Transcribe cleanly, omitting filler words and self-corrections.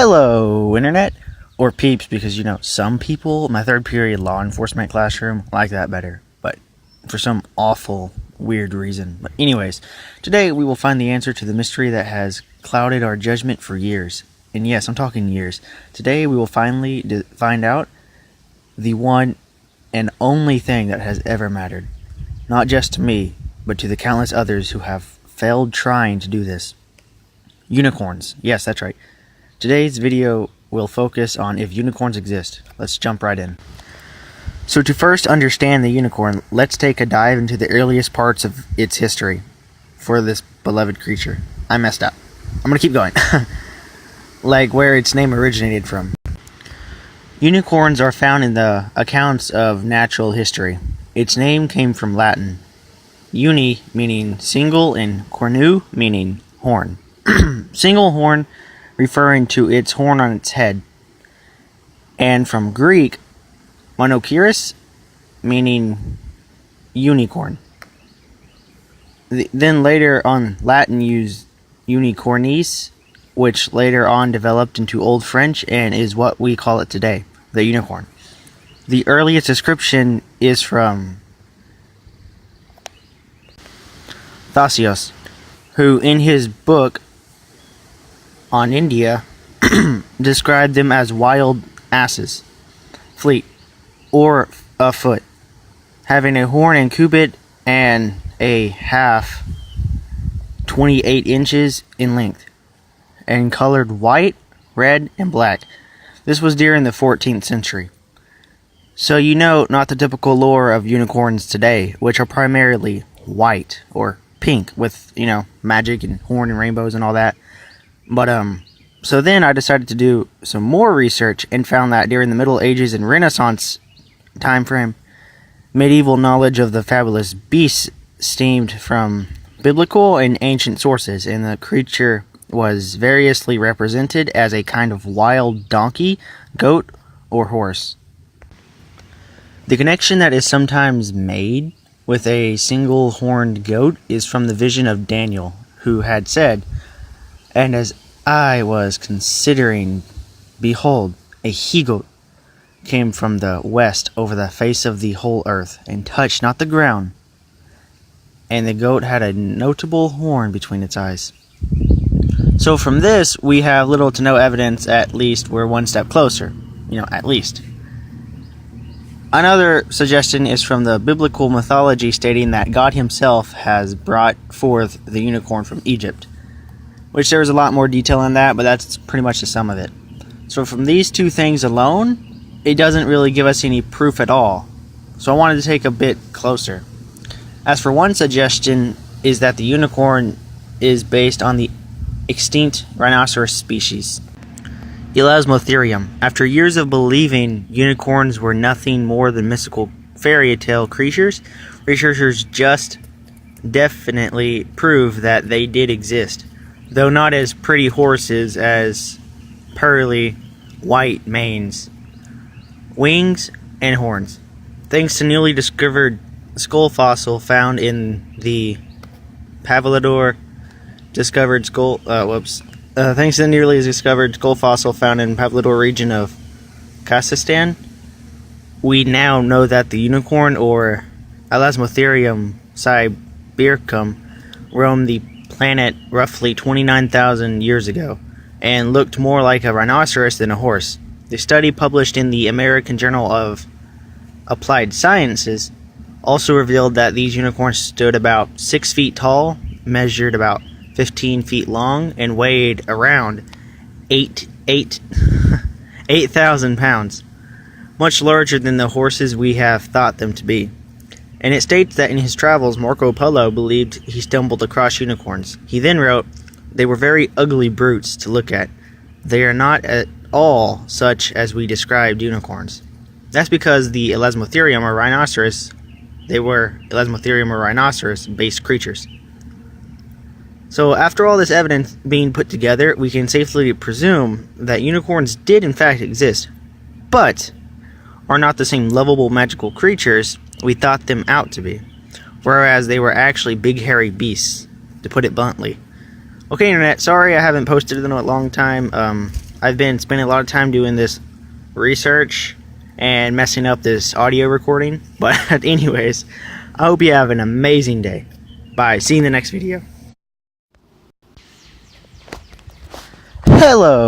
Hello, Internet, or peeps, because some people, my third period law enforcement classroom, like that better, but for some awful, weird reason. But anyways, today we will find the answer to the mystery that has clouded our judgment for years. And yes, I'm talking years. Today we will finally find out the one and only thing that has ever mattered. Not just to me, but to the countless others who have failed trying to do this. Unicorns. Yes, that's right. Today's video will focus on if unicorns exist. Let's jump right in. So to first understand the unicorn, let's take a dive into the earliest parts of its history for this beloved creature. I messed up. I'm gonna keep going. Like where its name originated from. Unicorns are found in the accounts of natural history. Its name came from Latin. Uni meaning single and cornu meaning horn. Single horn referring to its horn on its head, and from Greek, monokeros, meaning unicorn. Then later on, Latin used unicornis, which later on developed into Old French and is what we call it today, the unicorn. The earliest description is from Thasios, who in his book on India described them as wild asses, fleet, or afoot, having a horn and cubit and a half 28 inches in length, and colored white, red, and black. This was during the 14th century. So not the typical lore of unicorns today, which are primarily white or pink with, magic and horn and rainbows and all that. But, so then I decided to do some more research and found that during the Middle Ages and Renaissance time frame, medieval knowledge of the fabulous beasts stemmed from biblical and ancient sources, and the creature was variously represented as a kind of wild donkey, goat, or horse. The connection that is sometimes made with a single horned goat is from the vision of Daniel, who had said, "And as I was considering, behold, a he-goat came from the west over the face of the whole earth, and touched not the ground. And the goat had a notable horn between its eyes." So from this, we have little to no evidence, at least we're one step closer. At least. Another suggestion is from the biblical mythology stating that God himself has brought forth the unicorn from Egypt. Which there's a lot more detail in that, but that's pretty much the sum of it. So from these two things alone, it doesn't really give us any proof at all. So I wanted to take a bit closer. As for one suggestion is that the unicorn is based on the extinct rhinoceros species, Elasmotherium. After years of believing unicorns were nothing more than mystical fairy tale creatures, researchers just definitely proved that they did exist. Though not as pretty horses as pearly white manes, wings, and horns. Thanks to newly discovered skull fossil found in the Pavlodar discovered skull thanks to the newly discovered skull fossil found in Pavlodar region of Kazakhstan, we now know that the unicorn, or Elasmotherium sibiricum, roamed the planet roughly 29,000 years ago and looked more like a rhinoceros than a horse. The study published in the American Journal of Applied Sciences also revealed that these unicorns stood about 6 feet tall, measured about 15 feet long, and weighed around 8,000 pounds, much larger than the horses we have thought them to be. And it states that in his travels, Marco Polo believed he stumbled across unicorns. He then wrote, "They were very ugly brutes to look at. They are not at all such as we described unicorns." That's because the Elasmotherium or rhinoceros, they were Elasmotherium or rhinoceros-based creatures. So after all this evidence being put together, we can safely presume that unicorns did in fact exist, but are not the same lovable magical creatures we thought them out to be, whereas they were actually big hairy beasts, to put it bluntly. Okay, Internet, sorry I haven't posted in a long time. I've been spending a lot of time doing this research and messing up this audio recording. But anyways, I hope you have an amazing day. Bye. See you in the next video. Hello.